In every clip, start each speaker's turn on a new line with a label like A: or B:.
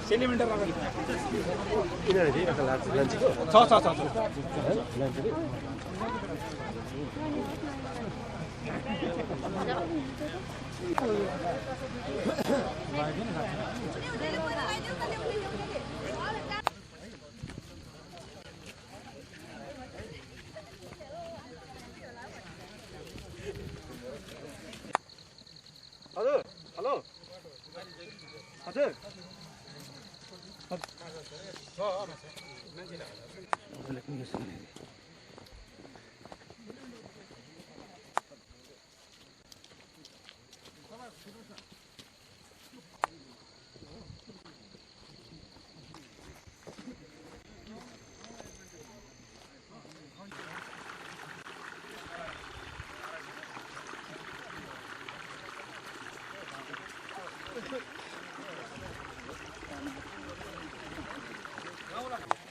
A: Centimetre hello हजुर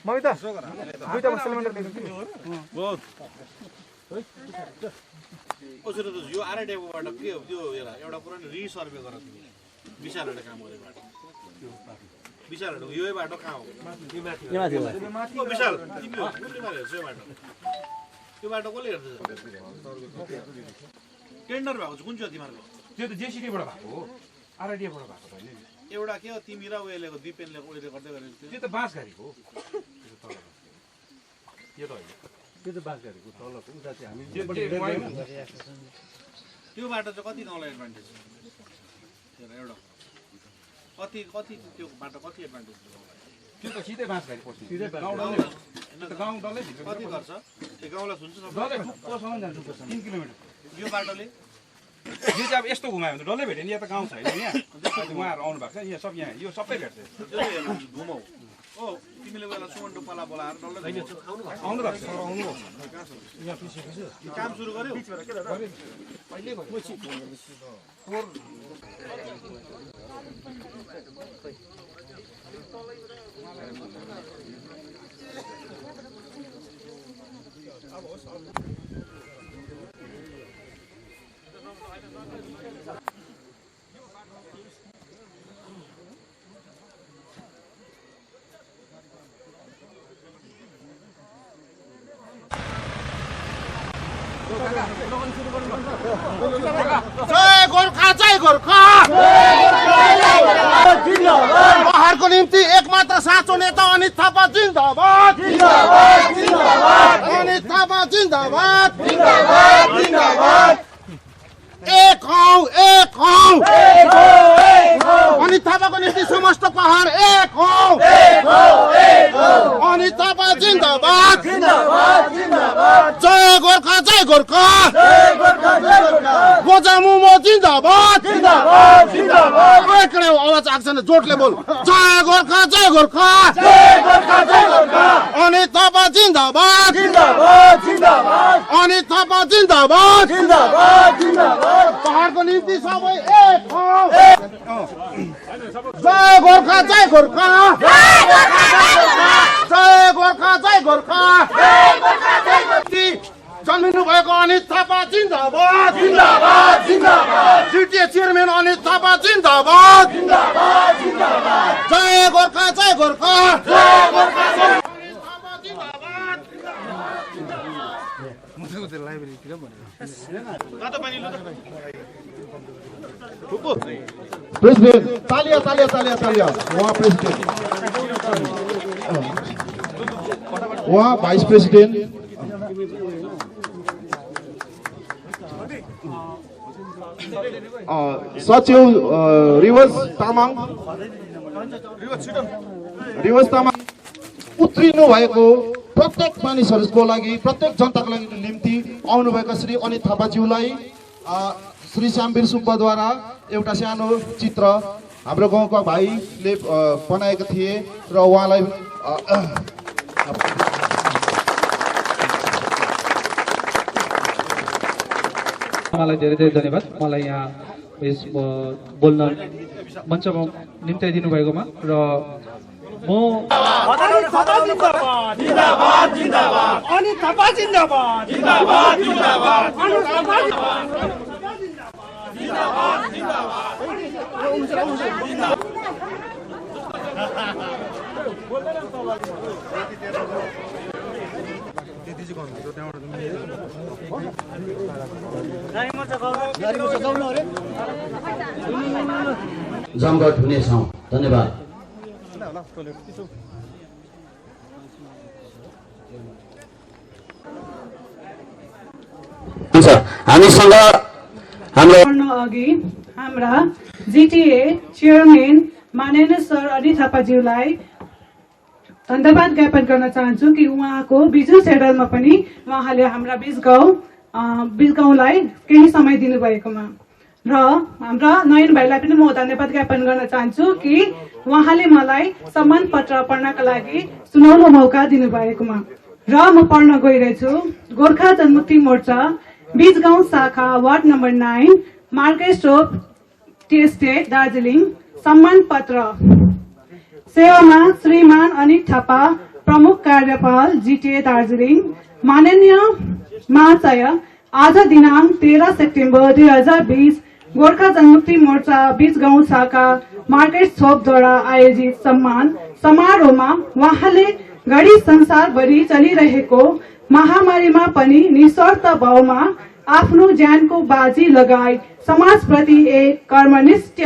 A: ममिता दुईटा cylinder बहुत
B: कसरी त यो आरआरटीबाट के हो त्यो एउटा कुरा नि रिसर्भे गर तिमीले विशालहरुले काम गर्ने बाटो विशालहरु यो बाटो कहाँ हो यो विशाल तिमी हो कुन मारे हेर्छ यो बाटो कसले हेर्छ टेन्डर भएको छ कुन चाहिँ तिमीहरुको
A: त्यो त जेसीडीबाट भएको हो आरआरटीबाट भएको होइन
B: एउटा के हो तिमी र उयलेको दिपेनले उयले गर्दै गरेको
A: त्यो त बाँसघारीको हो यो त होइन त्यो त बाँसघारीको तलको उता चाहिँ हामी
B: त्यो बाटो चाहिँ कति गाउँलाई एडभान्टेज एउटा कति कति त्यो बाटो कति एडभान्टेज
A: त्यो त सिधै बाँसघारी पर्छ गाउँ डल्लै
B: कति गर्छ त्यो गाउँलाई सुन्छ
A: डल्लै ठुक्कोसम्म जान्छ 3 किलोमिटर
B: यो बाटोले
A: यो चाहिँ अब यस्तो घुमायो भने डल्लै भेट्यो नि यहाँ त गाउँ छैन यहाँ उहाँहरू आउनु भएको छ यहाँ सब यहाँ यो सबै भेट्छ
B: घुमाउ ओ तिमीले बेला सुमन्टो पला बोलाएर डल्लै
A: आउनु भएको छ
B: काम सुरु गर्यो
C: जय गोर्खा जय गोर्खा पहाडको निम्ति एकमात्र साँचो नेता अनित थापा जिन्दाबाद अनित थापा जिन्दाबाद एक हौ अनित थापाको निम्ति समस्त पहाड एक हौ अनित थापा जिन्दाबाद जय गोर्खा गोजा मुमो जिन्दाबाद आवाज आएको छैन जोडले बोल जय गोर्खा अनित थापा जिन्दाबाद अनित थापा जिन्दाबाद पहाडको निम्ति सबै एक हौ जय गोर्खा जन्मिनु भएको अनित थापा जिन्दाबाद जिटिए चेयरम्यान अनित थापा जिन्दाबाद जय गोर्खा प्रेसिडेन्ट तालिया उहाँ प्रेसिडेन्ट उहाँ भाइस प्रेसिडेन्ट सचिव रिवज तामाङ उत्रिनु भएको प्रत्येक मानिसहरूको लागि प्रत्येक जनताको लागि निम्ति आउनुभएका श्री अनित थापाज्यूलाई श्री श्यामवीर सुब्बाद्वारा एउटा सानो चित्र हाम्रो गाउँका भाइले बनाएका थिए र उहाँलाई
D: मलाई धेरै धेरै धन्यवाद मलाई यहाँ यस बोल्न मञ्चमा निम्ताइदिनु भएकोमा र म
E: जमघट हुनेछौँ। धन्यवाद। हुन्छ हामीसँग हाम्रो
F: अघि हाम्रा जिटिए चेयरम्यान माननीय सर अनित थापाज्यूलाई धन्यवाद ज्ञापन गर्न चाहन्छु कि उहाँको बिजु सेडलमा पनि उहाँले हाम्रा बिजगाउँलाई केही समय दिनुभएकोमा र हाम्रा नयन भाइलाई पनि म धन्यवाद ज्ञापन गर्न चाहन्छु कि उहाँले मलाई सम्मान पत्र पढ्नका लागि सुनाउन मौका दिनुभएकोमा र म पढ्न गइरहेछु। गोर्खा जनमुक्ति मोर्चा बिजगाउँ शाखा वार्ड नम्बर 9 मार्केट चोक टी एस्टेट दार्जिलिङ सम्मान पत्र सेवामा श्रीमान अनित थापा प्रमुख कार्यपाल जिटिए दार्जिलिङ माननीय महाशय आज दिनांक 13 सेप्टेम्बर 2020 गोर्खा जनमुक्ति मोर्चा बिजगाउँ शाखा मार्केट चोकद्वारा आयोजित सम्मान समारोहमा उहाँले घडी संसारभरि चलिरहेको महामारीमा पनि निस्वार्थ भावमा आफ्नो ज्यानको बाजी लगाई समाजप्रति एक कर्मनिष्ठ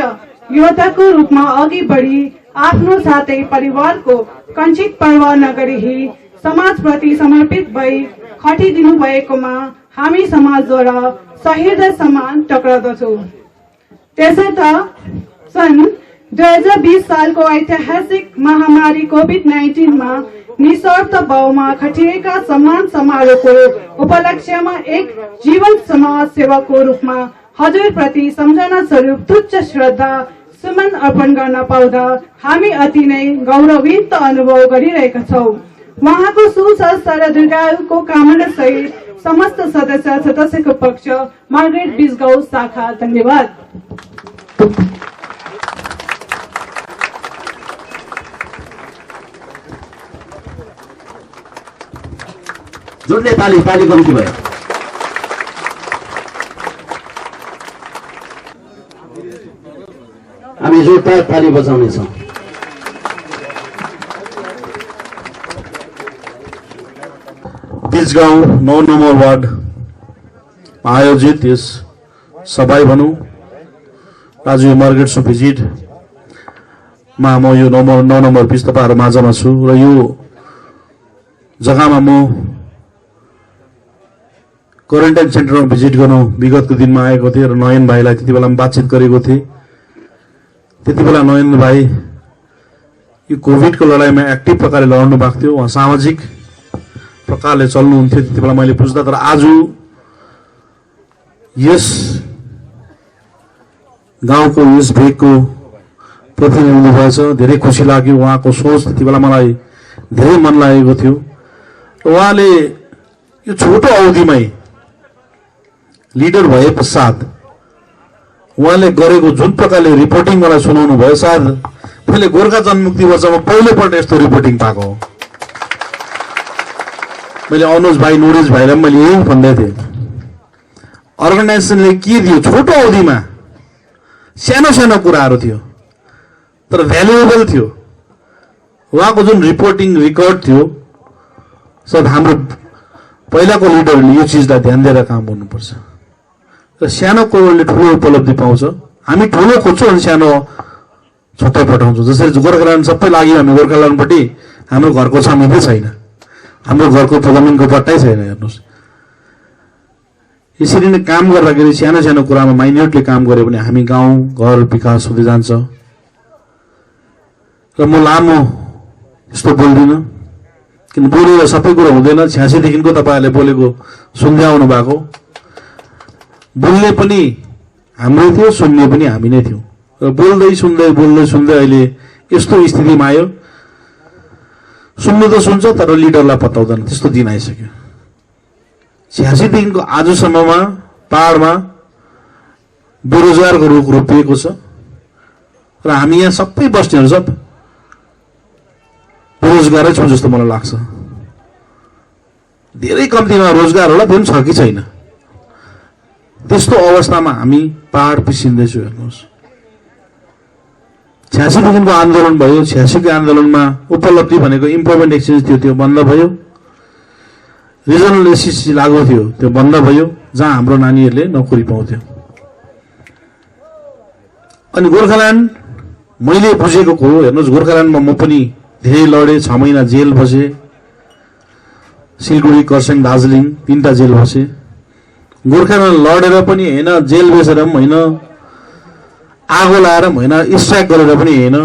F: योद्धाको रूपमा अघि बढी आफ्नो साथै परिवारको कञ्चित पर्वाह नगरी समाजप्रति समर्पित भई खटिदिनु भएकोमा हामी समाजद्वारा सह्रदय सम्मान टक्राउँदछौँ। त्यसर्थ सन् 2020 सालको ऐतिहासिक महामारी कोभिड-19 मा निस्वार्थ भावमा खटिएका सम्मान समारोहको उपलक्ष्यमा एक जीवन समाज सेवाको रूपमा हजुरप्रति सम्झना स्वरूप तुच्छ श्रद्धा सुमन अर्पण गर्न पाउँदा हामी अति नै गौरवित अनुभव गरिरहेका छौँ। उहाँको सुस्वास्थ्य र दीर्घायुको कामना सहित समस्त सदस्यको पक्ष मार्केट बिजगाउँ शाखा धन्यवाद।
E: जोडले ताली कम्ती भयो। हामी जोडदार ताली बजाउनेछौँ।
B: बिजगाउँ 9 नम्बर वार्ड आयोजित यस सभा भनौँ आज यो मार्केट भिजिट मा म यो 9 नम्बर पिस तपाईहरु माझमा छु र यो जग्गामा म क्वारेन्टाइन सेन्टरमा भिजिट गर्न विगतको दिनमा आएको थिएँ र नयन भाइलाई त्यति बेला बातचित गरेको थिएँ। त्यति बेला नयन भाइ यो कोभिडको लडाईँमा एक्टिभ प्रकारले लड्नु भएको थियो, उहाँ सामाजिक प्रकारले चल्नुहुन्थ्यो। त्यति बेला मैले बुझ्दा तर आज यस गाउँको यस भेगको प्रतिनिधि भएछ, धेरै खुसी लाग्यो। उहाँको सोच त्यति बेला मलाई धेरै मन लागेको थियो। उहाँले यो छोटो अवधिमै लिडर भए पश्चात उहाँले गरेको जुन प्रकारले रिपोर्टिङ मलाई सुनाउनु भयो, सायद मैले गोर्खा जनमुक्ति मोर्चामा पहिलोपल्ट यस्तो रिपोर्टिङ पाएको हो। मैले अनुज भाइ नुरेज भाइलाई मैले यही भन्दै थिएँ, अर्गनाइजेसनले के दियो छोटो अवधिमा, सानो सानो कुराहरू थियो तर भ्यालुएबल थियो। उहाँको जुन रिपोर्टिङ रेकर्ड थियो, सायद हाम्रो पहिलाको लिडरले यो चिजलाई ध्यान दिएर काम गर्नुपर्छ र सानो कुरोले ठुलो उपलब्धि पाउँछ। हामी ठुलो खोज्छौँ अनि सानो छोटै पठाउँछौँ। जसरी गोर्खाल्यान्ड सबै लाग्यो हामी गोर्खाल्यान्डपट्टि, हाम्रो घरको छामिकै छैन, हाम्रो घरको जमिनको पट्टै छैन। हेर्नुहोस्, यसरी नै काम गर्दाखेरि सानो सानो कुरामा माइन्युटली काम गर्यो भने हामी गाउँ घर विकास हुँदै जान्छ। र म लामो यस्तो बोल्दिनँ,
G: किन बोलेर सबै कुरो हुँदैन। 86 देखिको तपाईहरुले बोलेको सुन्दै आउनु भएको। बोल्ने पनि हाम्रो थियो, सुन्ने पनि हामी नै थियौं। र बोल्दै सुन्दै अहिले यस्तो स्थितिमा आयो, सुन्नु त सुन्छ तर लिडरलाई पत्याउँदैन, त्यस्तो दिन आइसक्यो। 86 देखिको आजसम्ममा पहाडमा बेरोजगारको रुख रोपिएको छ र हामी यहाँ सबै बस्नेहरू सब बेरोजगारै छौं जस्तो मलाई लाग्छ। धेरै कम्तीमा रोजगार होला, त्यो पनि छ कि छैन। त्यस्तो अवस्थामा हामी पहाड पिसिँदैछौँ। हेर्नुहोस्, 86 देखिको आन्दोलन भयो। 86 को आन्दोलनमा उपलब्धि भनेको इम्प्लोइमेन्ट एक्सचेन्ज थियो, त्यो बन्द भयो। रिजनल एससी लागू थियो, त्यो बन्द भयो, जहाँ हाम्रो नानीहरूले नोकरी पाउँथ्यो। अनि गोर्खाल्यान्ड मैले बुझेको कुरो हेर्नुहोस्, गोर्खाल्यान्डमा म पनि धेरै लडे, 6 महिना जेल बसे, सिलगढी, खरसाङ, दार्जिलिङ 3टा जेल बसे। गोर्खाल्यान्ड लडेर पनि हैन, जेल बसेर पनि हैन, आगो लाएर पनि हैन, स्ट्राइक गरेर पनि हैन।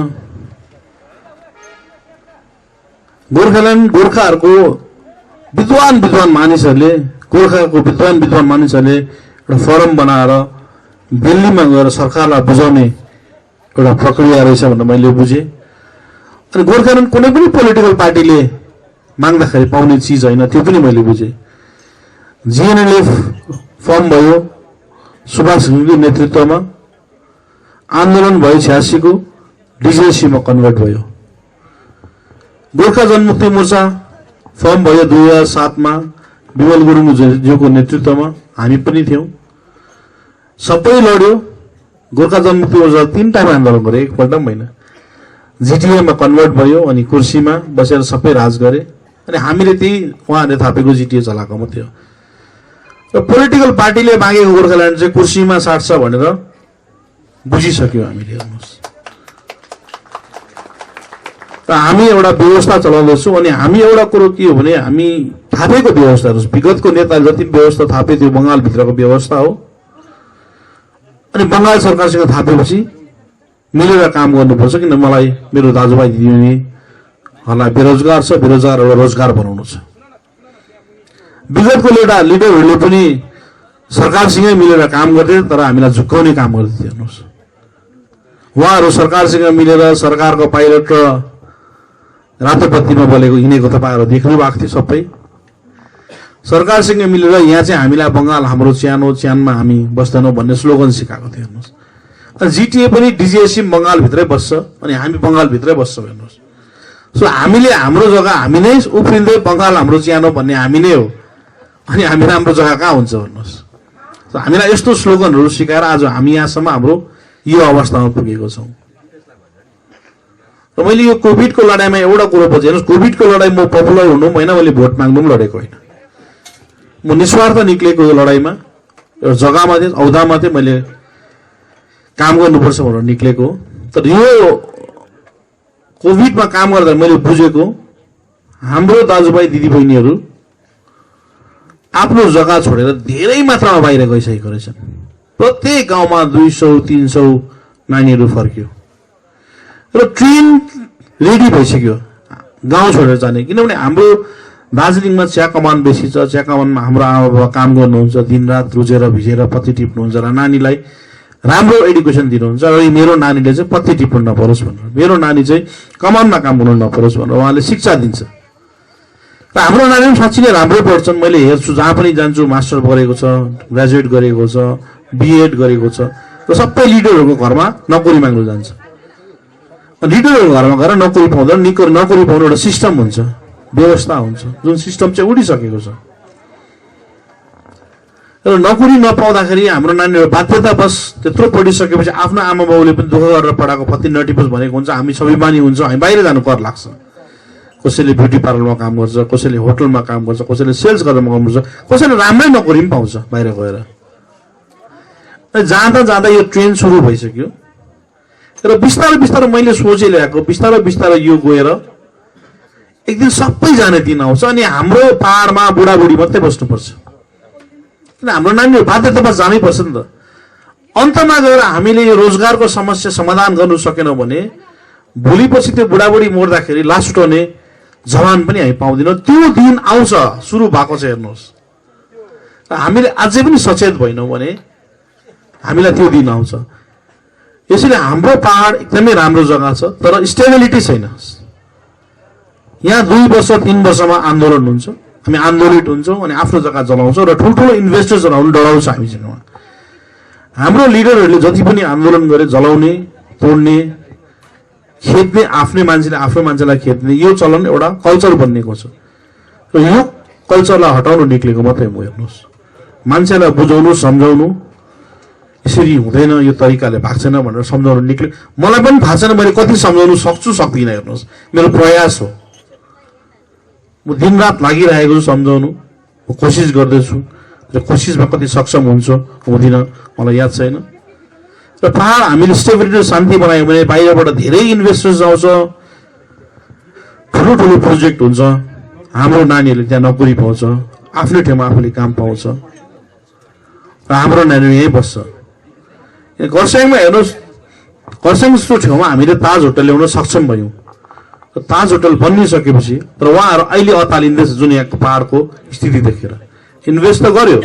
G: गोर्खाहरूको विद्वान मानिसहरूले, गोर्खाको विद्वान मानिसहरूले एउटा फोरम बनाएर दिल्लीमा गएर सरकारलाई बुझाउने एउटा प्रक्रिया रहेछ भनेर मैले बुझेँ। अनि गोर्खाल्यान्ड कुनै पनि पोलिटिकल पार्टीले माग्दाखेरि पाउने चिज होइन, त्यो पनि मैले बुझेँ। जिएनएलएफ फर्म भयो सुभाष घिमिरेको नेतृत्वमा, आन्दोलन भयो 86 को, डिजिएसीमा कन्भर्ट भयो। गोर्खा जनमुक्ति मोर्चा फर्म भयो 2007 मा विमल गुरुङज्यूको नेतृत्वमा, हामी पनि थियौं। सबै लड्यो। गोर्खा जनमुक्ति मोर्चा 3 टाइम आन्दोलन गरे, एकपल्ट पनि होइन। जिटिएमा कन्भर्ट भयो अनि कुर्सीमा बसेर सबै राज गरे। अनि हामीले त्यही उहाँहरूले थापेको जिटिए चलाएको थियो। र पोलिटिकल पार्टीले मागेको गोर्खाल्यान्ड चाहिँ कुर्सीमा साट्छ भनेर बुझिसक्यौँ हामीले। हेर्नुहोस्, र हामी एउटा व्यवस्था चलाउँदैछौँ। अनि हामी एउटा कुरो के हो भने, हामी थापेको व्यवस्थाहरू, विगतको नेताले जति व्यवस्था थापे त्यो बङ्गालभित्रको व्यवस्था हो। अनि बङ्गाल सरकारसँग थापेपछि मिलेर काम गर्नुपर्छ। किन मलाई मेरो दाजुभाइ दिदीबहिनीहरूलाई बेरोजगार छ, बेरोजगारहरूलाई रोजगार बनाउनु छ। विगतको लिडरहरूले पनि सरकारसँगै मिलेर काम गर्थे, तर हामीलाई झुक्काउने काम गर्थे। हेर्नुहोस्, उहाँहरू सरकारसँग मिलेर सरकारको पाइलट र रातो बत्तीमा बोलेको हिँडेको तपाईहरु देख्नु भएको थियो। सबै सरकारसँग मिलेर यहाँ चाहिँ हामीलाई बङ्गाल हाम्रो च्यानमा हामी बस्दैनौँ भन्ने स्लोगन सिकाएको थियो। हेर्नुहोस्, अनि जिटिए पनि डिजिएसी बङ्गालभित्रै बस्छ अनि हामी बङ्गालभित्रै बस्छौँ। हेर्नुहोस्, सो हामीले हाम्रो जग्गा हामी नै उफ्रिँदै बङ्गाल हाम्रो च्यानो भन्ने हामी नै हो। अनि हामी राम्रो जग्गा कहाँ हुन्छ भन्नुहोस्। सो हामीलाई यस्तो स्लोगनहरू सिकाएर आज हामी यहाँसम्म हाम्रो यो अवस्थामा पुगेको छौँ। र मैले यो कोभिडको लडाइँमा एउटा कुरो बुझेँ। हेर्नुहोस्, कोभिडको लडाइँ म पपुलर हुनु होइन, मैले भोट माग्नु पनि लडेको होइन। म निस्वार्थ निक्लेको यो लडाइँमा एउटा जग्गामा थिएँ, औदामा थिएँ, मैले काम गर्नुपर्छ भनेर निक्लेको। तर यो कोभिडमा काम गर्दा मैले बुझेको, हाम्रो दाजुभाइ दिदीबहिनीहरू आफ्नो जग्गा छोडेर धेरै मात्रामा बाहिर गइसकेको रहेछन्। प्रत्येक गाउँमा 200-300 नानीहरू फर्क्यो र ट्रेन रेडी भइसक्यो गाउँ छोडेर जाने। किनभने हाम्रो दार्जिलिङमा चिया कमान बेसी छ। चिया कमानमा हाम्रो आमा बाबा काम गर्नुहुन्छ, दिनरात रुजेर भिजेर पत्ती टिप्नुहुन्छ र नानीलाई राम्रो एडुकेसन दिनुहुन्छ। र मेरो नानीले चाहिँ पत्ती टिप्नु नपरोस् भनेर, मेरो नानी चाहिँ कमानमा काम गर्नु नपरोस् भनेर उहाँले शिक्षा दिन्छ। र हाम्रो नानी पनि साँच्चै नै राम्रो पढ्छन्। मैले हेर्छु, जहाँ पनि जान्छु, मास्टर गरेको छ, ग्रेजुएट गरेको छ, बिएड गरेको छ। र सबै लिडरहरूको घरमा नोकरी माग्नु जान्छ। लिडरहरूको घरमा गएर नोकरी पाउँदैन। नोकरी पाउनु एउटा सिस्टम हुन्छ, व्यवस्था हुन्छ, जुन सिस्टम चाहिँ उडिसकेको छ। र नोकरी नपाउँदाखेरि हाम्रो नानीहरू बाध्यतावश त्यत्रो पढिसकेपछि आफ्नो आमा बाउले पनि दुःख गरेर पढाएको पत्ती नटिपोस् भनेको हुन्छ। हामी स्वाभिमानी हुन्छ, हामी बाहिर जानु कर लाग्छ। कसैले ब्युटी पार्लरमा काम गर्छ, कसैले होटलमा काम गर्छ, कसैले सेल्स गरेर काम गर्छ, कसैले राम्रै नोकरी पनि पाउँछ बाहिर गएर। जाँदा जाँदा यो ट्रेन सुरु भइसक्यो र बिस्तारै मैले सोचेँ ल्याएको, बिस्तारै यो गएर एक दिन सबै जाने दिन आउँछ। अनि हाम्रो पहाडमा बुढाबुढी मात्रै बस्नुपर्छ। किन हाम्रो नानीहरू बाध्यतामा जानै पर्छ नि त। अन्तमा गएर हामीले यो रोजगारको समस्या समाधान गर्नु सकेनौँ भने भोलिपछि त्यो बुढाबुढी मर्दाखेरि लास उठाउने जवान पनि हामी पाउँदैनौँ। त्यो दिन आउँछ, सुरु भएको छ हेर्नुहोस्। हामीले अझै पनि सचेत भएनौँ भने हामीलाई त्यो दिन आउँछ। यसैले हाम्रो पहाड एकदमै राम्रो जग्गा छ, तर स्टेबिलिटी छैन। यहाँ 2 वर्ष 3 वर्षमा आन्दोलन हुन्छ, हामी आन्दोलित हुन्छौँ अनि आफ्नो जग्गा जलाउँछौँ र ठुल्ठुलो इन्भेस्टर्सहरू डराउँछ हामीसँग। हाम्रो लिडरहरूले जति पनि आन्दोलन गरे, जलाउने, तोड्ने, खेद्ने, आफ्नै मान्छेले आफ्नो मान्छेलाई खेद्ने, यो चलन एउटा कल्चर बनिएको छ र यो कल्चरलाई हटाउनु निक्लेको मात्रै म। हेर्नुहोस्, मान्छेलाई बुझाउनु, सम्झाउनु, यसरी हुँदैन, यो तरिकाले भएको छैन भनेर सम्झाउनु निक्ले। मलाई पनि थाहा छैन मैले कति सम्झाउनु सक्छु सक्दिनँ। हेर्नुहोस्, मेरो प्रयास हो, म दिनरात लागिरहेको छु सम्झाउनु, म कोसिस गर्दैछु र कोसिसमा कति सक्षम हुन्छ हुँदिनँ मलाई याद छैन। र पहाड हामीले स्टेबिलिटी र शान्ति बनायौँ भने बाहिरबाट धेरै इन्भेस्टर्स आउँछ, ठुलो ठुलो प्रोजेक्ट हुन्छ, हाम्रो नानीहरूले त्यहाँ नोकरी पाउँछ, आफ्नै ठाउँमा आफूले काम पाउँछ र हाम्रो नानीहरू यहीँ बस्छ। खरसाङमा हेर्नुहोस्, खरसाङ जस्तो ठाउँमा हामीले ताज होटल ल्याउन सक्षम भयौँ। ताज होटल बनिसकेपछि तर उहाँहरू अहिले अतालिँदैछ जुन यहाँको पहाडको स्थिति देखेर। इन्भेस्ट त गर्यो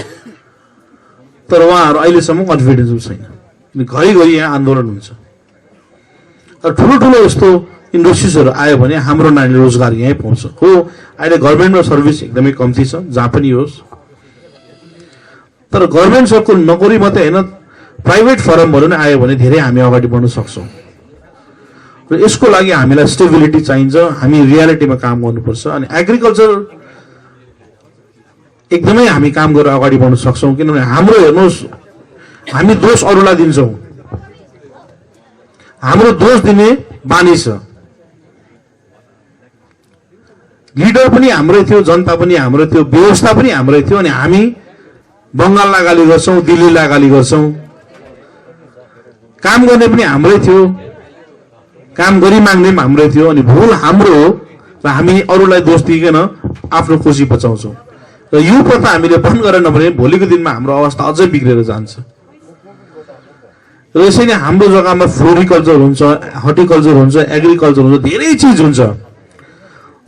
G: तर उहाँहरू अहिलेसम्म कन्फिडेन्स छैन। घरिघरि यहाँ आन्दोलन हुन्छ र ठुलो ठुलो यस्तो इन्डस्ट्रिजहरू आयो भने हाम्रो नानीले रोजगार यहीँ पाउँछ। हो, अहिले गभर्मेन्टमा सर्भिस एकदमै कम्ती छ जहाँ पनि होस्, तर गभर्मेन्ट सबको नोकरी मात्रै होइन, प्राइभेट फर्महरू नै आयो भने धेरै हामी अगाडि बढ्न सक्छौँ। र यसको लागि हामीलाई स्टेबिलिटी चाहिन्छ, हामी रियालिटीमा काम गर्नुपर्छ। अनि एग्रिकल्चर एकदमै हामी काम गरेर अगाडि बढ्न सक्छौँ, किनभने हाम्रो हेर्नुहोस्, हामी दोष अरूलाई दिन्छौँ, हाम्रो दोष दिने बानी छ। लिडर पनि हाम्रै थियो, जनता पनि हाम्रो थियो, व्यवस्था पनि हाम्रै थियो, अनि हामी बङ्गाललाई गाली गर्छौँ, दिल्लीलाई गाली गर्छौँ। काम गर्ने पनि हाम्रै थियो, काम गरी माग्ने पनि हाम्रै थियो, अनि भुल हाम्रो हो र हामी अरूलाई दोष दिइकन आफ्नो खुसी बचाउँछौँ। र यो प्रथा हामीले बन्द गरेन भने भोलिको दिनमा हाम्रो अवस्था अझै बिग्रेर जान्छ। र यसैले हाम्रो जग्गामा फ्लोरिकल्चर हुन्छ, हर्टिकल्चर हुन्छ, एग्रिकल्चर हुन्छ, धेरै चिज हुन्छ,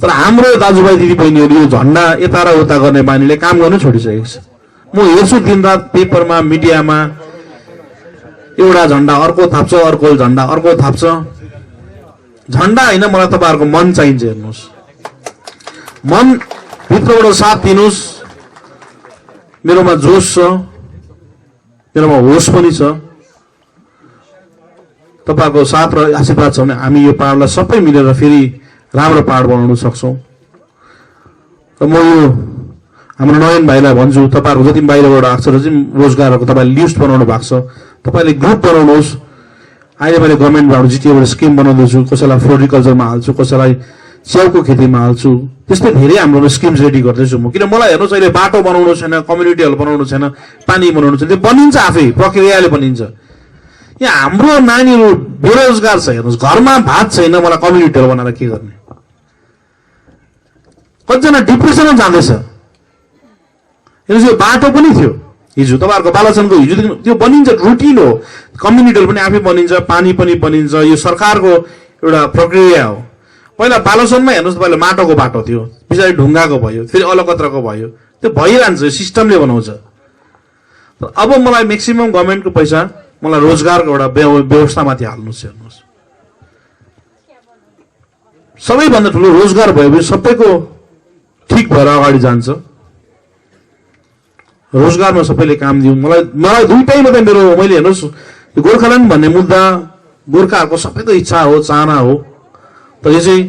G: तर हाम्रो दाजुभाइ दिदीबहिनीहरू यो झन्डा यता र उता गर्ने बानीले काम गर्नु छोडिसकेको छ। म हेर्छु दिनरात पेपरमा, मिडियामा, एउटा झन्डा अर्को थाप्छ, अर्को झन्डा अर्को थाप्छ। झन्डा होइन, मलाई तपाईँहरूको मन चाहिन्छ। हेर्नुहोस्, मन भित्रबाट साथ दिनुहोस्। मेरोमा जोस छ, मेरोमा होस पनि छ। तपाईँको साथ र आशीर्वाद छ भने हामी यो पहाडलाई सबै मिलेर फेरि राम्रो पहाड बनाउन सक्छौँ। र म यो हाम्रो नयन भाइलाई भन्छु, तपाईँहरूको जति बाहिरबाट आएको छ र चाहिँ रोजगारहरूको तपाईँले लिस्ट बनाउनु भएको छ, तपाईँले ग्रुप बनाउनुहोस्। अहिले मैले गभर्मेन्टबाट जिटिएबाट स्किम बनाउँदैछु, कसैलाई फ्लोरिकल्चरमा हाल्छु, कसैलाई च्याउको खेतीमा हाल्छु। त्यस्तै धेरै हाम्रो स्किम्स रेडी गर्दैछु म। किन मलाई हेर्नुहोस्, अहिले बाटो बनाउनु छैन, कम्युनिटी हल बनाउनु छैन, पानी बनाउनु छैन, त्यो बनिन्छ आफै, प्रक्रियाले बनिन्छ। यहाँ हाम्रो नानीहरू बेरोजगार छ। हेर्नुहोस्, घरमा भात छैन, मलाई कम्युनिटी हल बनाएर के गर्ने? कतिजना डिप्रेसनमा जाँदैछ। हेर्नुहोस्, यो बाटो पनि थियो हिजो, तपाईँहरूको बालासनको हिजोदेखि त्यो बनिन्छ, रुटिन हो। कम्युनिटी हल पनि आफै बनिन्छ, पानी पनि बनिन्छ, यो सरकारको एउटा प्रक्रिया हो। पहिला बालासनमा हेर्नुहोस्, तपाईँले माटोको बाटो थियो, पछाडि ढुङ्गाको भयो, फेरि अलकत्रको भयो, त्यो भइरहन्छ, सिस्टमले बनाउँछ। अब मलाई म्याक्सिमम गभर्मेन्टको पैसा मलाई रोजगारको एउटा व्यवस्थामाथि हाल्नुहोस्। हेर्नुहोस्, सबैभन्दा ठुलो रोजगार भयो भने सबैको ठिक भएर अगाडि जान्छ। रोजगारमा सबैले काम दिउँ। मलाई दुईटै मात्रै मेरो, मैले हेर्नुहोस्, गोर्खाल्यान्ड भन्ने मुद्दा गोर्खाहरूको सबैको इच्छा हो, चाहना हो, तर यो चाहिँ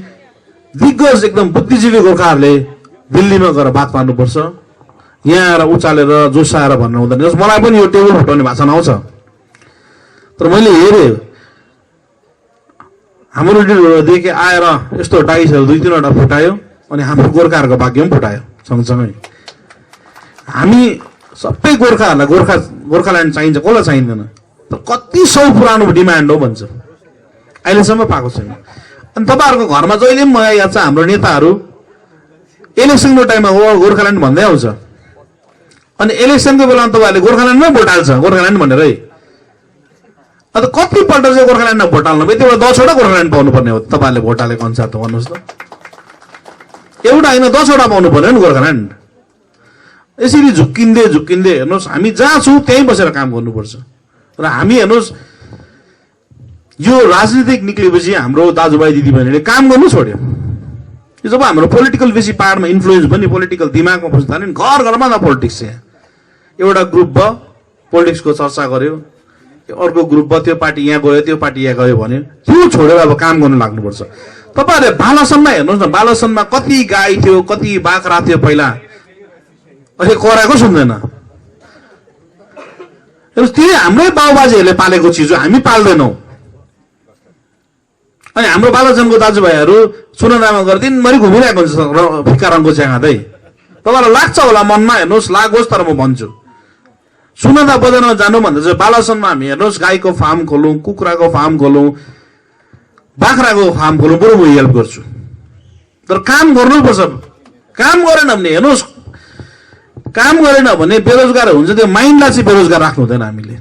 G: दिग्गज एकदम बुद्धिजीवी गोर्खाहरूले दिल्लीमा गएर बात मार्नुपर्छ। यहाँ आएर उचालेर जोसाएर भन्नु हुँदैन। मलाई पनि यो टेबल फुटाउने भाषण आउँछ, तर मैले हेरेँ हाम्रो लिडरहरूदेखि आएर यस्तो डाइसहरू 2-3वटा फुटायो, अनि हाम्रो गोर्खाहरूको भाग्य पनि फुटायो सँगसँगै। हामी सबै गोर्खाहरूलाई गोर्खाल्यान्ड चाहिन्छ, कसलाई चाहिँदैन? तर कति सौ पुरानो डिमान्ड हो भन्छ, अहिलेसम्म पाएको छैन। अनि तपाईँहरूको घरमा जहिले पनि मलाई याद छ, हाम्रो नेताहरू इलेक्सनको टाइममा गोर्खाल्यान्ड भन्दै आउँछ, अनि इलेक्सनको बेलामा तपाईँहरूले गोर्खाल्यान्डमै भोट हाल्छ, गोर्खाल्यान्ड भनेरै। अन्त कतिपल्ट चाहिँ गोर्खाल्यान्डमा भोट हाल्नु भयो? त्यो 10वटा गोर्खाल्यान्ड पाउनु पर्ने हो तपाईँहरूले भोट हालेको अनुसार त भन्नुहोस् त। एउटा होइन 10 वटा पाउनु पर्यो नि गोर्खाल्यान्ड। यसरी झुक्किँदै झुक्किँदै हेर्नुहोस् हामी जहाँ छौँ त्यहीँ बसेर काम गर्नुपर्छ। र हामी हेर्नुहोस् यो राजनीतिक निक्लेपछि हाम्रो दाजुभाइ दिदीबहिनीले काम गर्नु छोड्यो। जब हाम्रो पोलिटिकल बेसी पाहाडमा इन्फ्लुएन्स पनि पोलिटिकल दिमागमा पस्नु थाल्यो नि, घर घरमा त पोलिटिक्स यहाँ। एउटा ग्रुप भयो पोलिटिक्सको चर्चा गर्यो, अर्को ग्रुप भयो त्यो पार्टी यहाँ गयो त्यो पार्टी यहाँ गयो भन्यो, त्यो छोडेर अब काम गर्नु लाग्नुपर्छ। तपाईँहरूले बालासनमा हेर्नुहोस् न, बालासनमा कति गाई थियो कति बाख्रा थियो पहिला, अहिले कराएको सुन्दैन। त्यही हाम्रै बाबुबाजेहरूले पालेको चिज हो, हामी पाल्दैनौँ। अनि हाम्रो बालासनको दाजुभाइहरू सुनदामा गएर दिनभरि घुमिरहेको हुन्छ फिक्का रङको चिया खाँदै। तपाईँलाई लाग्छ होला मनमा, हेर्नुहोस् लागोस्, तर म भन्छु सुनदा बजारमा जानुभन्दा चाहिँ बालासनमा हामी हेर्नुहोस् गाईको फार्म खोलौँ, कुखुराको फार्म खोलौँ, बाख्राको फार्म खोलौँ, बरु म हेल्प गर्छु। तर काम गर्नुपर्छ। काम गरेन भने हेर्नुहोस्, काम गरेन भने बेरोजगार हुन्छ, त्यो माइन्डलाई चाहिँ बेरोजगार राख्नु हुँदैन हामीले।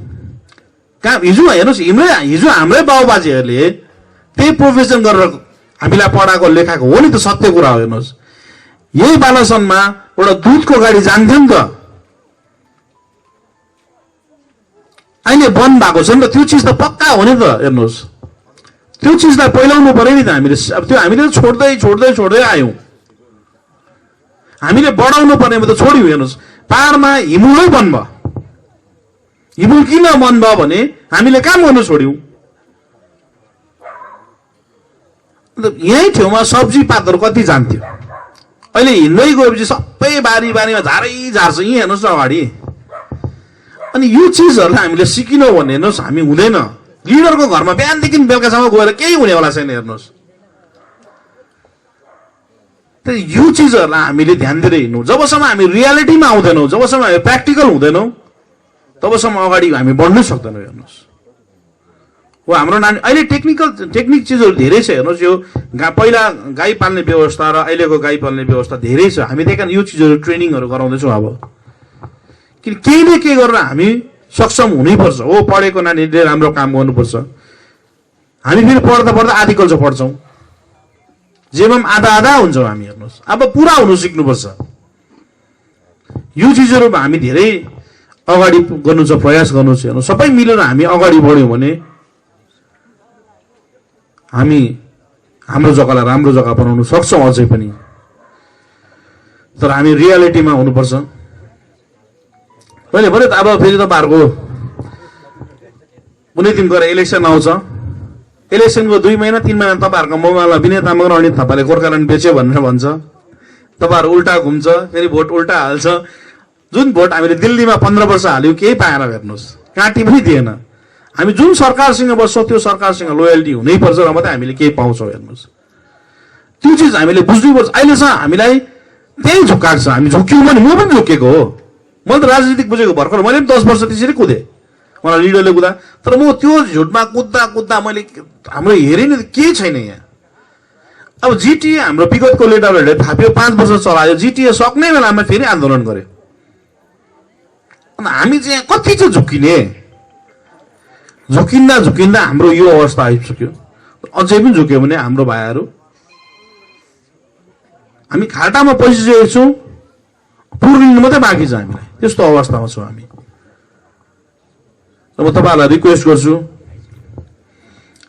G: काम हिजो हेर्नुहोस् हिजो हाम्रै बाबुबाजेहरूले त्यही प्रोफेसन गरेर हामीलाई पढाएको लेखाएको हो नि त, सत्य कुरा हो। हेर्नुहोस् यही बालासनमा एउटा दुधको गाडी जान्थ्यो नि त, अहिले बन्द भएको छ नि त। त्यो चिज त पक्का हो नि त। हेर्नुहोस् त्यो चिजलाई पहिलाउनु पर्यो नि त हामीले। अब त्यो हामीले छोड्दै छोड्दै छोड्दै आयौँ, हामीले बढाउनु पर्ने त छोड्यौँ। हेर्नुहोस् पाहाडमा हिमुलै बन्द भयो। हिमुल किन बन्द भयो भने हामीले काम गर्नु छोड्यौँ। यही ठाउँमा सब्जी पातहरू कति जान्थ्यो, अहिले हिँड्दै गएपछि सबै बारी बारीमा झारै झार्छ। यहीँ हेर्नुहोस् न अगाडि। अनि यो चिजहरूलाई हामीले सिकिनौँ भने हेर्नुहोस् हामी हुँदैन। लिडरको घरमा बिहानदेखि बेलुकासम्म गएर केही हुनेवाला छैन। हेर्नुहोस् यो चिजहरूलाई हामीले ध्यान दिएर हिँड्नु। जबसम्म हामी रियालिटीमा आउँदैनौँ, जबसम्म हामी प्र्याक्टिकल हुँदैनौँ, तबसम्म अगाडि हामी बढ्नै सक्दैनौँ। हेर्नुहोस् हो हाम्रो नानी अहिले टेक्निक चिजहरू धेरै छ। हेर्नुहोस् यो पहिला गाई पाल्ने व्यवस्था र अहिलेको गाई पाल्ने व्यवस्था धेरै छ। हामी त्यही कारण यो चिजहरू ट्रेनिङहरू गराउँदैछौँ। अब किन केही न केही गरेर हामी सक्षम हुनैपर्छ। हो पढेको नानीले राम्रो काम गर्नुपर्छ। हामी फेरि पढ्दा पढ्दा आधी कल्चर पढ्छौँ, जेमा आधा आधा हुन्छौँ हामी। हेर्नुहोस् अब पुरा हुनु सिक्नुपर्छ। यो चिजहरूमा हामी धेरै अगाडि गर्नु छ, प्रयास गर्नु छ। हेर्नु सबै मिलेर हामी अगाडि बढ्यौँ भने हामी हाम्रो जग्गालाई राम्रो जग्गा बनाउन सक्छौँ अझै पनि। तर हामी रियालिटीमा हुनुपर्छ। मैले भने त अब फेरि तपाईँहरूको कुनै दिन गएर इलेक्सन आउँछ, इलेक्सनको 2 महिना 3 महिना तपाईँहरूको मोबाइलमा विनय तामाङ र अनित थापाले गोर्खाल्यान्ड बेच्यो भनेर भन्छ। तपाईँहरू उल्टा घुम्छ, फेरि भोट उल्टा हाल्छ। जुन भोट हामीले दिल्लीमा 15 वर्ष हाल्यौँ केही पाएन। हेर्नुहोस् काँटी पनि दिएन। हामी जुन सरकारसँग बस्छौँ त्यो सरकारसँग लोयल्टी हुनैपर्छ र मात्रै हामीले केही पाउँछौँ। हेर्नुहोस् त्यो चिज हामीले बुझ्नुपर्छ। अहिलेसम्म हामीलाई त्यही झुक्काएको छ। हामी झुक्यौँ भने म पनि झुकेको हो। मैले त राजनीतिक बुझेको भर्खर, मैले पनि 10 वर्ष त्यसरी कुदेँ, मलाई लिडरले कुदा। तर म त्यो झुटमा कुद्दा मैले हाम्रो हेरेँ नि केही छैन यहाँ। अब जिटिए हाम्रो विगतको लिडरहरूले थाप्यो, 5 वर्ष चलायो। जिटिए सक्ने बेलामा फेरि आन्दोलन गर्यो। अनि हामी चाहिँ यहाँ कति चाहिँ झुकिँदा हाम्रो यो अवस्था आइसक्यो। अझै पनि झुक्यो भने हाम्रो भाइहरू हामी खाटामा पसिसकेको छौँ, पुर्लिनु मात्रै बाँकी छ हामीलाई। त्यस्तो अवस्थामा छौँ हामी। र म तपाईँहरूलाई रिक्वेस्ट गर्छु,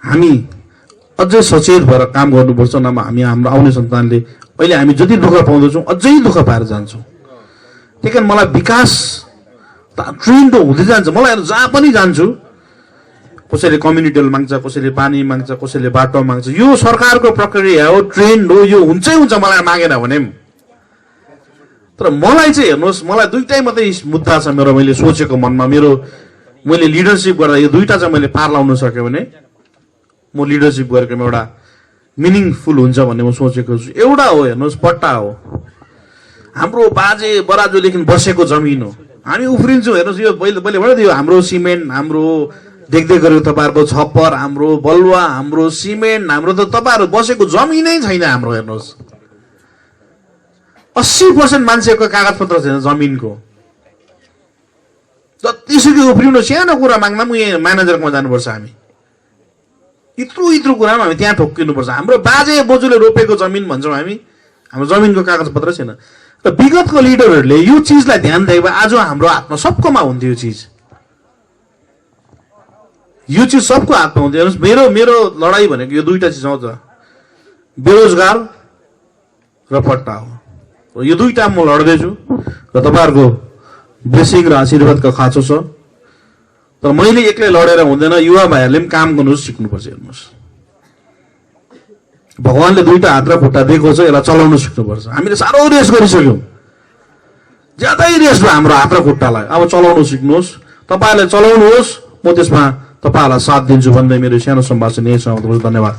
G: हामी अझै सचेत भएर काम गर्नुपर्छ। नभए हामी हाम्रो आउने सन्तानले अहिले हामी जति दुःख पाउँदैछौँ अझै दुःख पाएर जान्छौँ। त्यही कारण मलाई विकास ट्रेन त हुँदै जान्छ। मलाई जहाँ पनि जान्छु, कसैले कम्युनिटी हल माग्छ, कसैले पानी माग्छ, कसैले बाटो माग्छ। यो सरकारको प्रक्रिया हो, ट्रेन्ड हो, यो हुन्छै हुन्छ मलाई मागेन भने। तर मलाई चाहिँ हेर्नुहोस्, मलाई दुईटै मात्रै मुद्दा छ मेरो। मैले सोचेको मनमा मैले लिडरसिप गर्दा यो दुईटा चाहिँ मैले पार लाउन सक्यो भने म लिडरसिप गरेको एउटा मिनिङफुल हुन्छ भन्ने म सोचेको छु। एउटा हो हेर्नुहोस्, पट्टा हो। हाम्रो बाजे बराजुदेखि बसेको जमिन हो। हामी उफ्रिन्छौँ। हेर्नुहोस् यो मैले भन्यो हाम्रो सिमेन्ट, हाम्रो देख्दै गरेको तपाईँहरूको छप्पर, हाम्रो बलुवा, हाम्रो सिमेन्ट, हाम्रो त तपाईँहरू बसेको जमिनै छैन हाम्रो। हेर्नुहोस् 80% मान्छेको कागजपत्र छैन जमिनको। जतिसुकै उफ्रिनु, सानो कुरा माग्दा पनि यहाँ म्यानेजरकोमा जानुपर्छ हामी। यत्रो कुरामा हामी त्यहाँ ठोक्किनुपर्छ। हाम्रो बाजे बोजूले रोपेको जमिन भन्छौँ हामी, हाम्रो जमिनको कागजपत्र छैन। र विगतको लिडरहरूले यो चिजलाई ध्यान दिए भए आज हाम्रो हातमा सबकोमा हुन्थ्यो यो चिज सबको हातमा हुन्थ्यो। मेरो मेरो लडाई भनेको यो दुईटा चिज आउँछ, बेरोजगार र पट्टा हो। यो दुईटा म लड्दैछु र तपाईँहरूको ब्लेसिङ र आशीर्वादको खाँचो छ। तर मैले एक्लै लडेर हुँदैन, युवा भाइहरूले पनि काम गर्नु सिक्नुपर्छ। हेर्नुहोस्, भगवानले दुईटा हात र खुट्टा दिएको छ, यसलाई चलाउन सिक्नुपर्छ। हामीले साह्रो रेस गरिसक्यौँ, ज्यादै रेस भयो हाम्रो हात र खुट्टालाई। अब चलाउन सिक्नुहोस्, तपाईँहरूले चलाउनुहोस्, म त्यसमा तपाईँहरूलाई साथ दिन्छु भन्दै मेरो सानो सम्भाषण यही समाप्त गर्छु। धन्यवाद।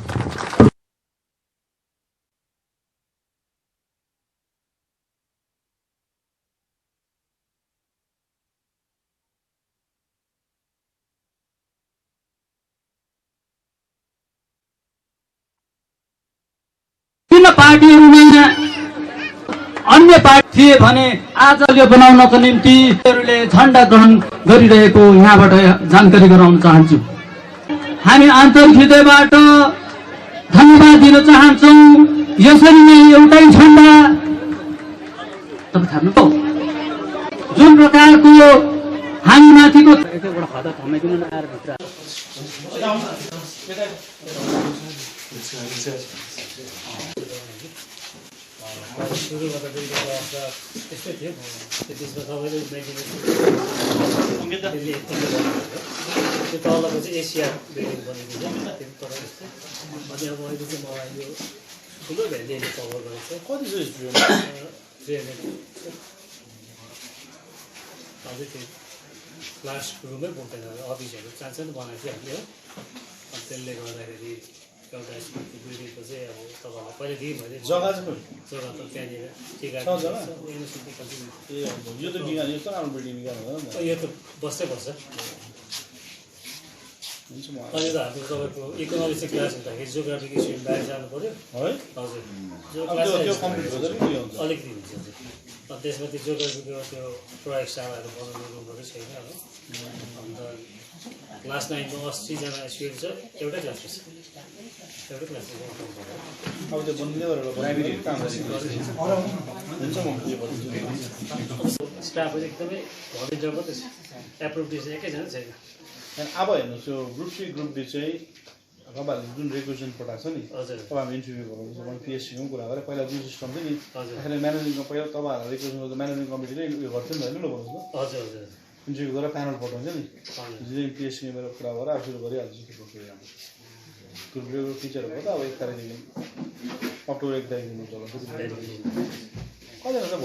H: पार्टीहरूमा अन्य पार्टी थिए भने आज यो बनाउनको निम्ति झण्डा ग्रहण गरिरहेको यहाँबाट जानकारी गराउन चाहन्छु। हामी आन्तरिक हृदयबाट धन्यवाद दिन चाहन्छौँ। यसरी नै एउटै झण्डा जुन प्रकारको हामी माथिको
I: सुरु गर्दा दुई अवस्था त्यस्तै थियो। त्यसमा सबैले त्यो तलको चाहिँ एसिया बिल्डिङ बनेको छ, त्यो तर जस्तै। अनि अब अहिले चाहिँ मलाई यो ठुलो भ्यालीले कभर गरेको छ। कति चाहिँ 300 अझै त्यो क्लास रुमै पुग्दैन, अफिसहरू चाहन्छ बनाएको थियो हामीले हो। अनि त्यसले गर्दाखेरि एउटा बिल्डिङको चाहिँ अब तपाईँहरूलाई पहिले दिएँ मैले जग्गा त त्यहाँनिर यो त बस्दै बस्छ। अहिले त हाम्रो तपाईँको इकोनोमिक्स क्लास हुँदाखेरि जियोग्राफिक स्टुडेन्ट बाहिर जानु पऱ्यो है। हजुर, अलिकति हुन्छ। अनि त्यसमा त्यो जियोग्राफीको त्यो प्रयोगशालाहरू बनाउने रुमहरू छैन हो। अन्त क्लास 9 मा 80 जना स्टुडेन्ट छ, एउटै क्लास छ। एउटै क्लास
B: अब त्यो बन्ने गरेर प्राइभेट काम
I: स्टाफ एकदमै भलिन्टियर मात्रै छ, एप्रुभ चाहिँ एकैजना छैन।
B: अब हेर्नुहोस्, यो ग्रुप सी ग्रुप डी चाहिँ तपाईँहरूले जुन रेगुलेसन पठाएको छ नि, तपाईँहरूले इन्टरभ्यू गर्नुहुन्छ भने पिएचसीको पनि कुरा गरेँ। पहिला जुन सिस्टम थियो नि, त्यसले म्यानेजिङको पहिला तपाईँहरूलाई रेगुलेसन गर्दा म्यानेजिङ कमिटीले उयो गर्थ्यो नि, होइन? ल भन्नुहोस् न।
I: हजुर हजुर,
B: इन्टरभ्यू गरेर प्यानल पठाउँछ नि, जिल्ला पिएचसीमा मेरो कुरा गरेर अब सुरु गरिहाल्छु। त्यो प्रक्रिया ग्रुप टिचरहरूको त अब 1 तारिकदेखि अक्टोबर 1 तारिकदेखि चलाउँछ। कतिजना चाहिँ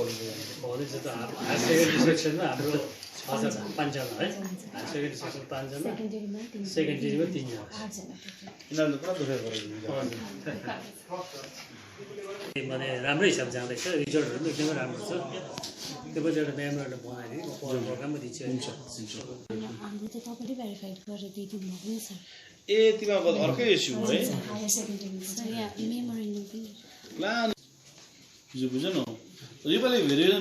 B: भोलि
I: चाहिँ त हायर सेकेन्डरी सेक्सनमा हाम्रो 5 जना है। हायर सेकेन्डरी सेक्सन 5 जना, सेकेन्डरीमा 3 जना।
B: यिनीहरूले पुरा दुःख गरेको
I: माने राम्रै हिसाब जाँदैछ, रिजल्टहरू पनि एकदमै राम्रो छ। त्यो पछि एउटा मेमोरेन्डम बनाइदिएँ, प्रोग्राममा दिन्छु। हुन्छ
J: हाम्रो त तपाईँले भेरिफाइड गरेर दिइदिनु भएको नि सर।
B: ए तिमीहरूको अर्कै इस्यु हो है।
J: हायर सेकेन्डरीमा छ यहाँ मेमोरेन्डम पनि
B: प्लान बुझ्नु न। योपालि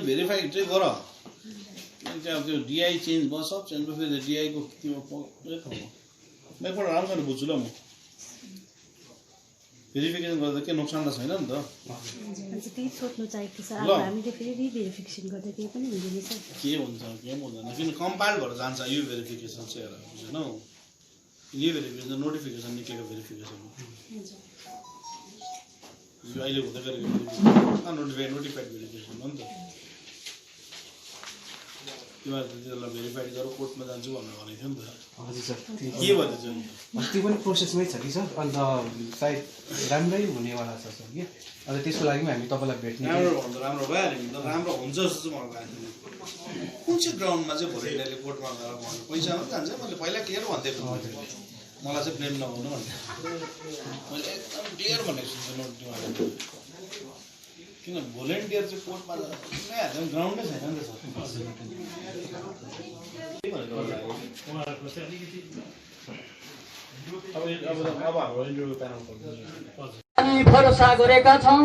B: भेरिफाइड चाहिँ गर। त्यहाँ त्यो डिआई चेन्ज भयो, सब चेन्ज भयो। फेरि डिआईको त्यो म एकपल्ट राम्रोसँग बुझ्छु ल। म भेरिफिकेसन गर्दा के नोक्सान त छैन नि त।
J: त्यही सोध्नु चाहेको सर। अब हामीले फेरि भेरिफिकेसन गर्दा केही पनि हुँदैन सर।
B: के हुन्छ के हुँदैन, किन कम्पाइल भएर जान्छ यो भेरिफिकेसन चाहिँ हेर, बुझ्नु? यो भेरिफिकेसन नोटिफिकेसन निक्लेको भेरिफिकेसन हो यो अहिले हुँदै गरेको नोटिफाइड भेरिफिकेसन हो नि त। तिमीहरूले भेरिफाइड गरेर कोर्टमा जान्छु भनेर भनेको थियो नि त।
K: हजुर सर,
B: के भन्दै छ
K: त्यो पनि प्रोसेसमै छ कि सर। अन्त सायद राम्रै हुनेवाला छ सर कि। अन्त त्यसको लागि हामी तपाईँलाई भेट्ने।
B: राम्रो भन्दा राम्रो भइहाल्यो नि त। राम्रो हुन्छ जस्तो चाहिँ मलाई लाग्दैन। कुन चाहिँ ग्राउन्डमा चाहिँ भोलिले कोर्टमा गएर भन्नु पैसामा जान्छ? मैले पहिला क्लियर भनिदिएको थिएँ, मलाई चाहिँ ब्लेम नगर्नु भन्ने। मैले एकदम क्लियर भनेको छु नोटिफाइड। किन भोलिन्टियर चाहिँ कोर्टमा जान्छ? ग्राउन्डै छैन नि त सर। अब हाम्रो इन्टरभ्यू प्यानल
H: हामी भरोसा गरेका छौँ।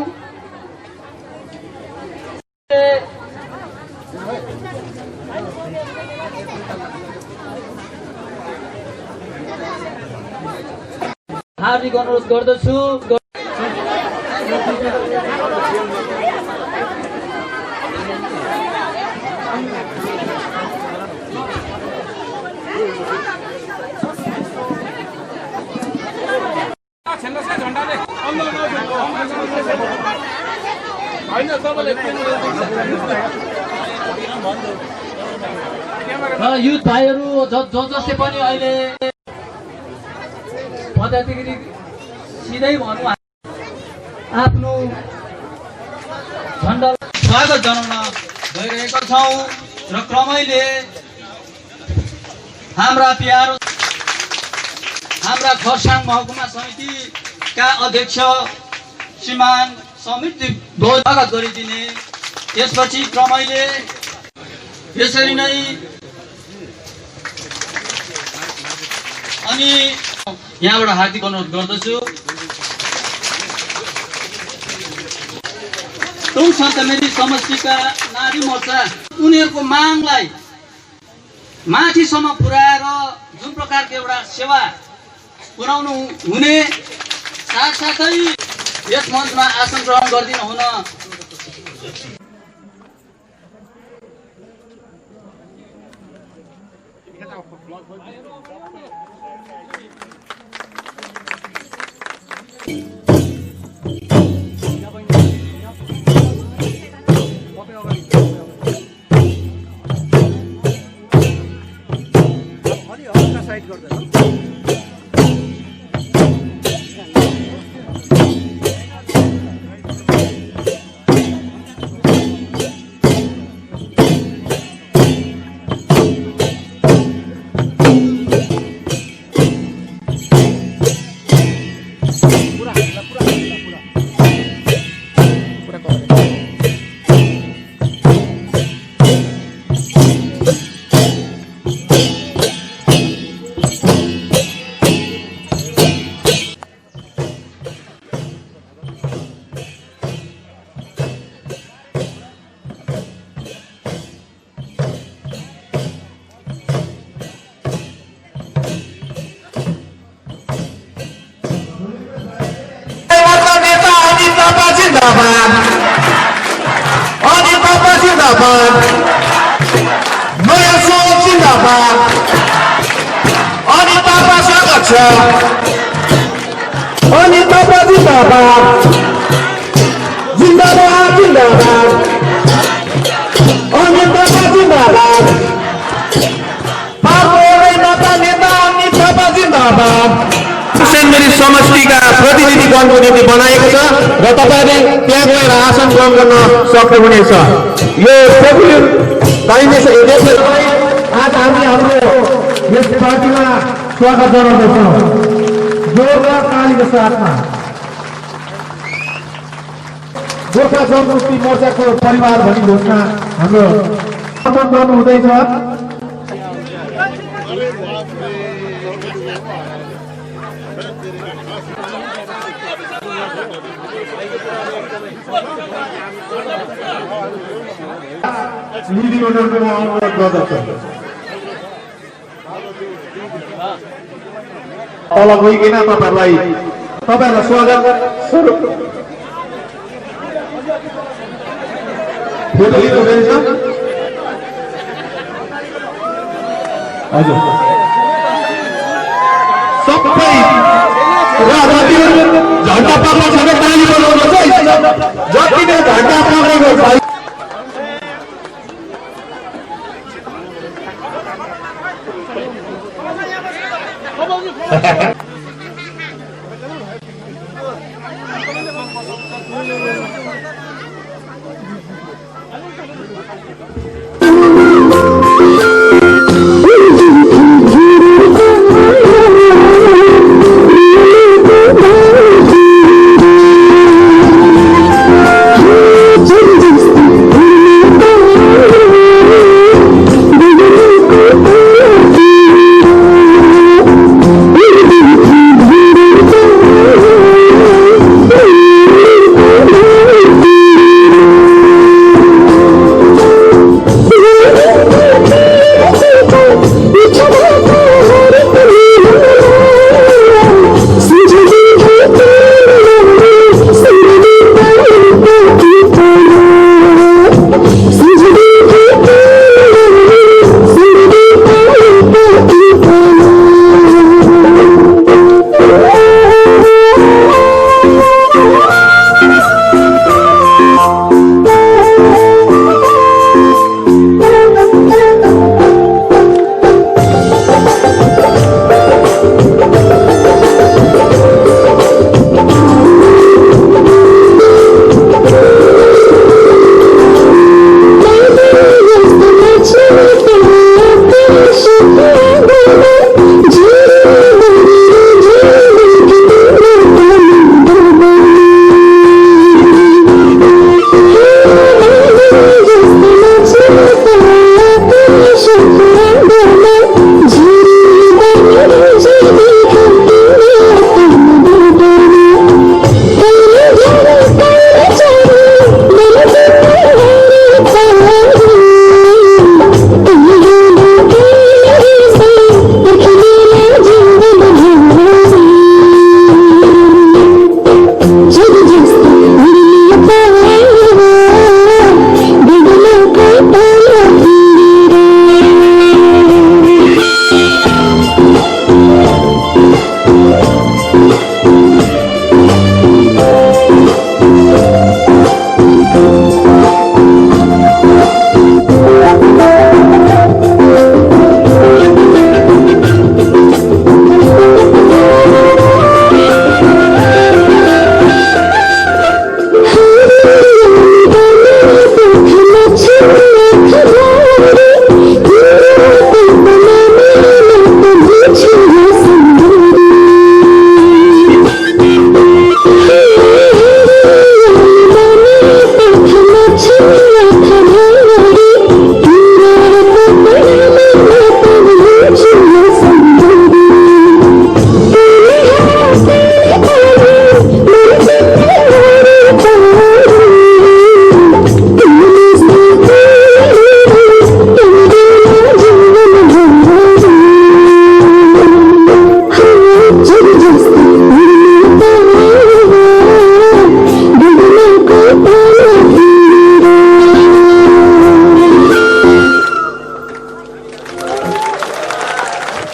H: हार्दिक अनुरोध गर्दछु। र युथ भाइहरू जसले पनि अहिले पदाधिकारी सिधै भनौँ आफ्नो झन्डा स्वागत जनाउन गइरहेका छौँ र क्रमैले हाम्रा खरसाङ महकुमा समितिका अध्यक्ष श्रीमान समिति ध्वज स्वागत गरिदिने। त्यसपछि क्रमैले यसरी नै अनि यहाँबाट हार्दिक अनुरोध गर्दछु टोङ सन्तमेरी समष्टिका नारी मोर्चा उनीहरूको मागलाई माथिसम्म पुर्याएर जुन प्रकारको एउटा सेवा पुर्याउनु हुने साथसाथै यस मञ्चमा आसन ग्रहण गरिदिनु हुन
L: सेन्टमेरी समष्टिका प्रतिनिधिगणको निम्ति बनाएको छ र तपाईँले त्यहाँ गएर आसन ग्रहण गर्न सक्नुहुनेछ। यो
C: आज हामी हाम्रो यस पार्टीमा स्वागत जनाउँदछौँ जोरदार तालीको साथमा। गोर्खा जनमुक्ति मोर्चाको परिवार भनी घोषणा हाम्रो समर्थन गर्नु हुँदैछ। निधिमण्डलको अनुरोध गर्दछु तल गइकन तपाईँहरूलाई स्वागत स्वरूप फोटो लिनु हुँदैछ। हजुर सबै झन्डा पक्रेको छ ताली बजाउनुहोस् है। जति नै झन्डा पक्रेको छ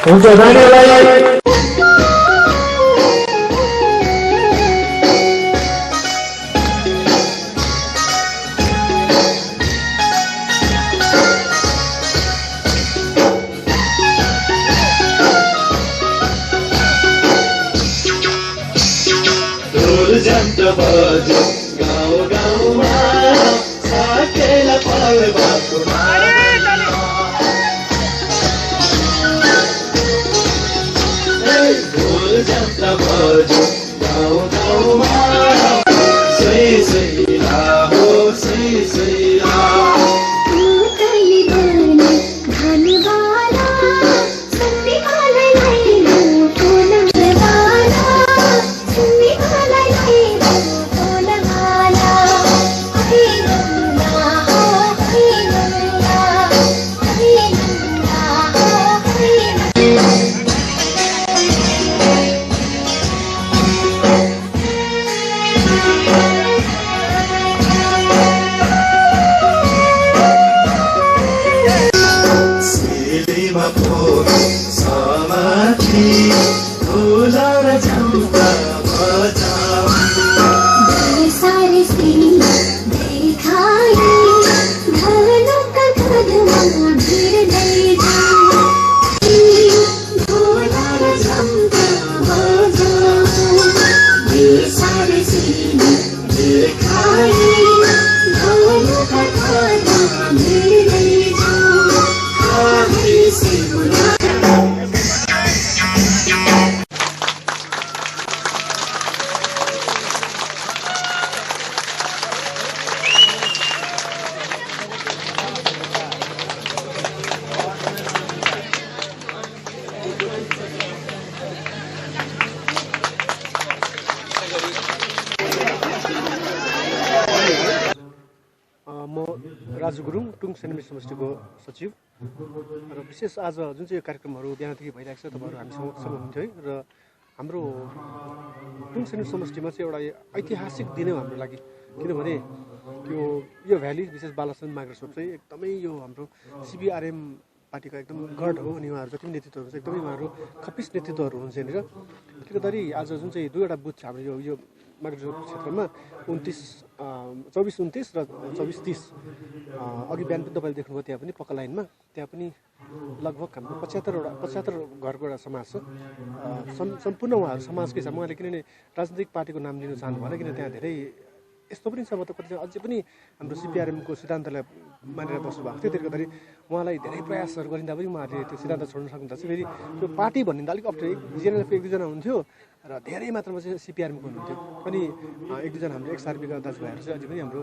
L: हुन्छ धन्यवाद।
M: गाउँ गाउँमा साकेला फल भएको ढोल जात्रा बज्यो गाउँ गाउँमा सै सैला हो सै सैला
K: राजु गुरुङ टुङ सेन्ट समष्टिको सचिव र विशेष आज जुन चाहिँ कार्यक्रमहरू बिहानदेखि भइरहेको छ तपाईँहरू हामीसँग हुनुहुन्थ्यो है र हाम्रो टुङ सेन्ट समष्टिमा चाहिँ एउटा ऐतिहासिक दिन हो हाम्रो लागि किनभने यो भ्याली विशेष बालासन माइक्रोसफ्ट चाहिँ एकदमै यो हाम्रो सिबिआरएम पार्टीको एकदम गढ हो अनि उहाँहरू जति पनि नेतृत्व हुनुहुन्छ एकदमै उहाँहरू खप्पिस नेतृत्वहरू हुनुहुन्छ यहाँनिर त्यसले गर्दाखेरि आज जुन चाहिँ दुईवटा बुथ छ हाम्रो यो माइक्रोसफ्ट क्षेत्रमा 24-29 र 24-30 अघि बिहान पनि तपाईँले देख्नुभयो त्यहाँ पनि पक्का लाइनमा त्यहाँ पनि लगभग हाम्रो 75 घरको एउटा समाज छ सम्पूर्ण उहाँहरू समाजकै छ। उहाँले किनभने राजनीतिक पार्टीको नाम लिन चाहनु भएन किन त्यहाँ धेरै यस्तो पनि छ म त कतिजना अझै पनि हाम्रो सिपिआरएमको सिद्धान्तलाई मानेर बस्नु भएको थियो त्यसले गर्दाखेरि उहाँलाई धेरै प्रयासहरू गरिँदा पनि उहाँहरूले त्यो सिद्धान्त छोड्न सक्नुहुँदा चाहिँ फेरि त्यो पार्टी भन्ने अलिक अप्ठ्यारो जिएनएलएफ एक दुईजना हुन्थ्यो र धेरै मात्रामा चाहिँ सिपिआरएमको हुनुहुन्थ्यो अनि एक दुईजना हाम्रो एक्सआरपीका दाजुभाइहरू चाहिँ अझै पनि हाम्रो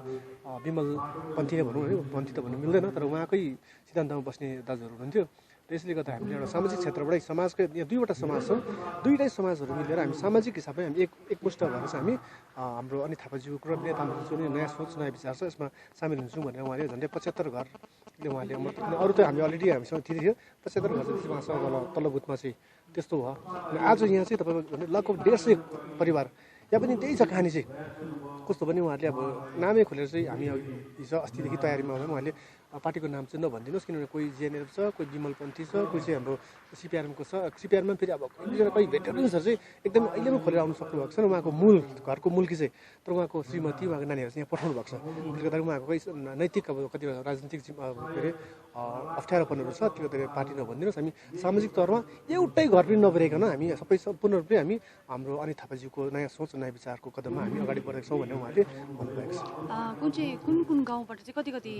K: विमल पन्थी नै भनौँ है पन्थी त भन्नु मिल्दैन तर उहाँकै सिद्धान्तमा बस्ने दाजुहरू हुनुहुन्थ्यो त्यसले गर्दा हामीले एउटा सामाजिक क्षेत्रबाटै समाजको यहाँ दुईवटा समाज छौँ दुईटै समाजहरू मिलेर हामी सामाजिक हिसाबले हामी एकमुष्ट भएर चाहिँ हामी हाम्रो अनित थापाज्यूको र नेता जुन नयाँ सोच नयाँ विचार छ यसमा सामेल हुन्छौँ भनेर उहाँले झन्डै 75 घरले उहाँले अरू त हामी अलरेडी हामीसँग थियो 75 घर चाहिँ उहाँसँग तल्लो बुथमा चाहिँ त्यस्तो भयो अनि आज यहाँ चाहिँ तपाईँको लगभग 150 परिवार यहाँ पनि त्यही छ कहानी चाहिँ कस्तो पनि उहाँहरूले अब नामै खोलेर चाहिँ हामी हिजो अस्तिदेखि तयारीमा हुँदा उहाँले पार्टीको नाम चाहिँ नभनिदिनुहोस् किनभने कोही जिएनएलएफ छ कोही विमलपन्थी छ कोही चाहिँ हाम्रो सिपिआरएमको छ सिपिआरमा फेरि अब एकजना कोही भेटरेन्सहरू चाहिँ एकदम अहिले पनि खोलेर आउनु सक्नु भएको छ उहाँको मूल घरको मुल्की चाहिँ तर उहाँको श्रीमती उहाँको नानीहरू चाहिँ यहाँ पठाउनु भएको छ त्यसले गर्दा उहाँको कोही नैतिक अब कतिवटा राजनीतिक के अरे अप्ठ्यारोपनहरू छ त्यो गर्दा पार्टी नभनिदिनुहोस् हामी सामाजिक तौरमा एउटै घर पनि नबेरिकन हामी सबै सम्पूर्ण रूपले हामी हाम्रो अनित थापाज्यूको नयाँ सोच नयाँ विचारको कदममा हामी अगाडि बढेका छौँ भनेर उहाँले भन्नुभएको छ
N: कुन गाउँबाट चाहिँ कति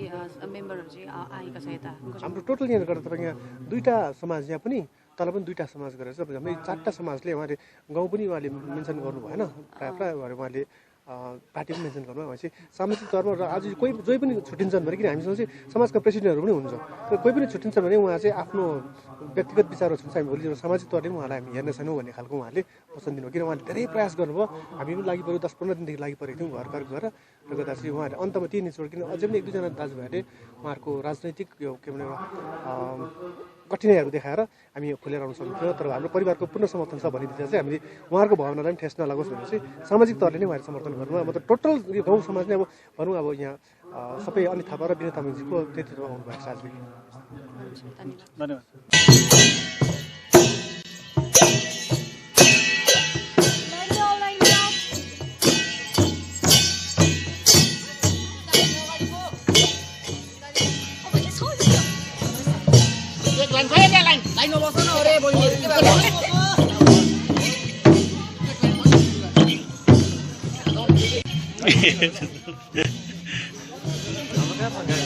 N: मेम्बरहरू चाहिँ आएका छ यता
K: हाम्रो टोटल यहाँ गर्दा तपाईँ यहाँ दुईवटा समाज यहाँ पनि तल पनि दुईवटा समाज गरेर चाहिँ हामी 4टा समाजले उहाँले गाउँ पनि उहाँले मेन्सन गर्नु भएन प्रायः प्रायः उहाँले पार्टी पनि मेन्सन गर्नु चाहिँ सामाजिक तौरमा र आज कोही जोही पनि छुट्टिन्छन् भने किन हामीसँग चाहिँ समाजका प्रेसिडेन्टहरू पनि हुन्छ र कोही पनि छुट्टिन्छ भने उहाँ चाहिँ आफ्नो व्यक्तिगत विचारहरू छुट्छ हामी भोलि सामाजिक तौरले पनि उहाँलाई हामी हेर्ने छैनौँ भन्ने खालको उहाँले वचन दिनुभयो किन उहाँले धेरै प्रयास गर्नुभयो हामी पनि लागि पऱ्यो 10-15 दिनदेखि लागि परेको थियौँ घर घर गएर र गर्दा चाहिँ उहाँहरूले अन्तमा ती निचोड किन अझै पनि एक दुईजना दाजुभाइहरूले उहाँहरूको राजनैतिक यो के भने कठिनाइहरू देखाएर हामी खोलेर आउन सक्छौँ तर हाम्रो परिवारको पूर्ण समर्थन छ भनिदिँदा चाहिँ हामीले उहाँहरूको भावनालाई पनि ठेस नलागोस् भनेर चाहिँ सामाजिक तौरले नै उहाँले समर्थन गर्नुभयो मतलब टोटल यो गाउँ समाज नै अब भनौँ अब यहाँ सबै अनित थापा र विनय तामाङजीको नेतृत्वमा आउनुभएको छ आजदेखि धन्यवाद
L: Terima kasih.